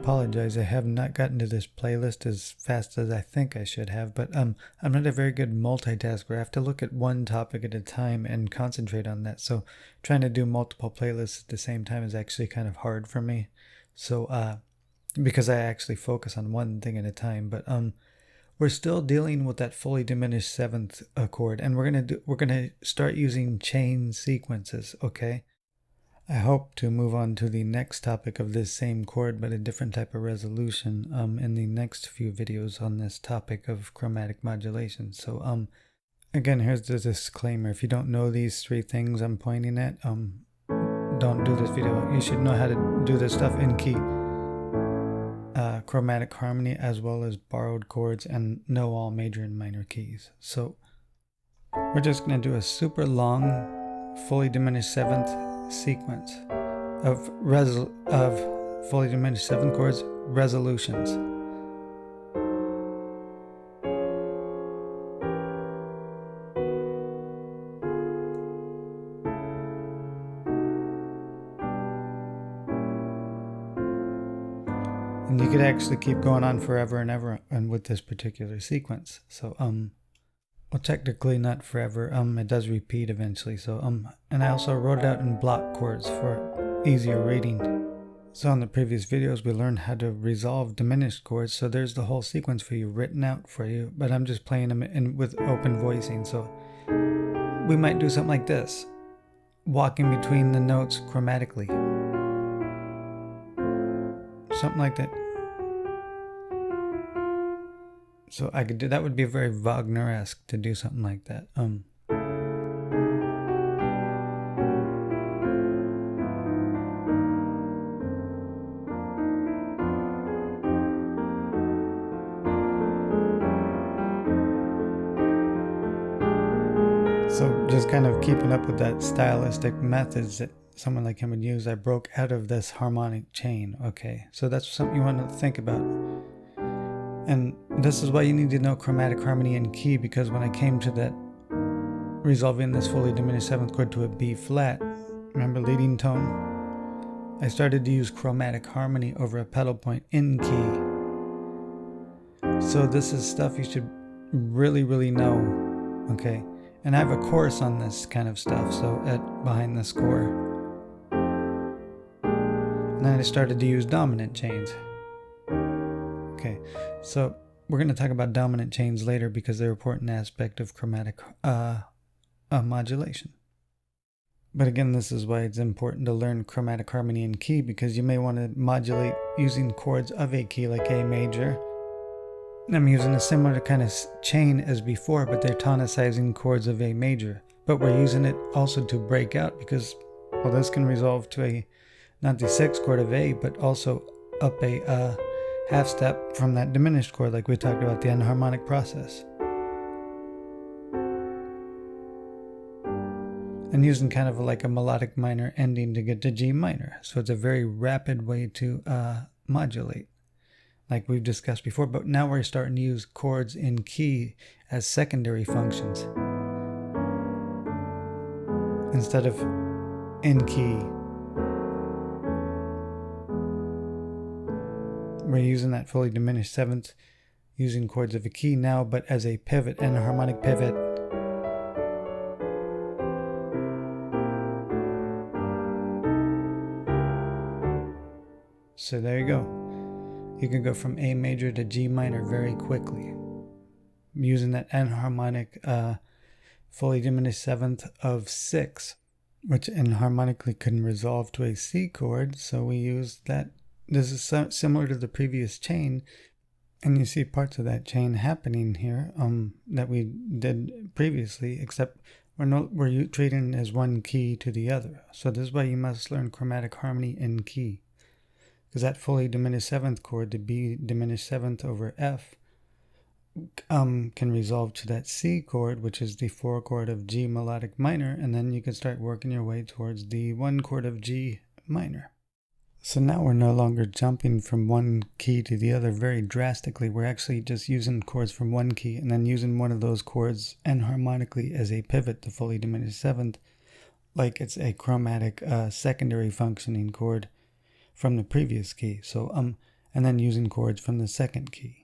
apologize. I have not gotten to this playlist as fast as I think I should have, but I'm not a very good multitasker. I have to look at one topic at a time and concentrate on that. So trying to do multiple playlists at the same time is actually kind of hard for me. So because I actually focus on one thing at a time, but we're still dealing with that fully diminished seventh chord, and we're gonna start using chain sequences, okay? I hope to move on to the next topic of this same chord, but a different type of resolution in the next few videos on this topic of chromatic modulation. So again, here's the disclaimer. If you don't know these three things I'm pointing at, don't do this video. You should know how to do this stuff in key. Chromatic harmony, as well as borrowed chords, and know all major and minor keys. So we're just going to do a super long, fully diminished seventh sequence of fully diminished seventh chords resolutions. And you could actually keep going on forever and ever and with this particular sequence. So well, technically not forever. It does repeat eventually. So and I also wrote it out in block chords for easier reading. So in the previous videos we learned how to resolve diminished chords. So there's the whole sequence for you written out for you, but I'm just playing them with open voicing. So we might do something like this, walking between the notes chromatically. Something like that. So I could do that. Would be very Wagner-esque to do something like that. So just kind of keeping up with that stylistic methods that someone like him would use, I broke out of this harmonic chain. Okay, so that's something you want to think about. And this is why you need to know chromatic harmony and key, because when I came to that resolving this fully diminished seventh chord to a B flat, remember leading tone, I started to use chromatic harmony over a pedal point in key. So this is stuff you should really know, okay? And I have a course on this kind of stuff, so behind the score. And then I started to use dominant chains. Okay, so we're going to talk about dominant chains later because they're an important aspect of chromatic modulation. But again, this is why it's important to learn chromatic harmony and key, because you may want to modulate using chords of a key like A major. I'm using a similar kind of chain as before, but they're tonicizing chords of A major. But we're using it also to break out because, well, this can resolve to not the sixth chord of A, but also up a half step from that diminished chord like we talked about, the enharmonic process. And using kind of like a melodic minor ending to get to G minor. So it's a very rapid way to modulate, like we've discussed before. But now we're starting to use chords in key as secondary functions instead of in key. We're using that fully diminished seventh, using chords of a key now, but as a pivot, and a harmonic pivot. So there you go. You can go from A major to G minor very quickly, using that enharmonic fully diminished seventh of 6, which enharmonically can resolve to a C chord. So we use that. This is similar to the previous chain, and you see parts of that chain happening here that we did previously, except we're treating it as one key to the other. So this is why you must learn chromatic harmony in key, because that fully diminished seventh chord, the B diminished seventh over F, can resolve to that C chord, which is the 4 chord of G melodic minor, and then you can start working your way towards the 1 chord of G minor. So now we're no longer jumping from one key to the other very drastically. We're actually just using chords from one key and then using one of those chords enharmonically as a pivot to fully diminished seventh, like it's a chromatic secondary functioning chord from the previous key. So and then using chords from the second key.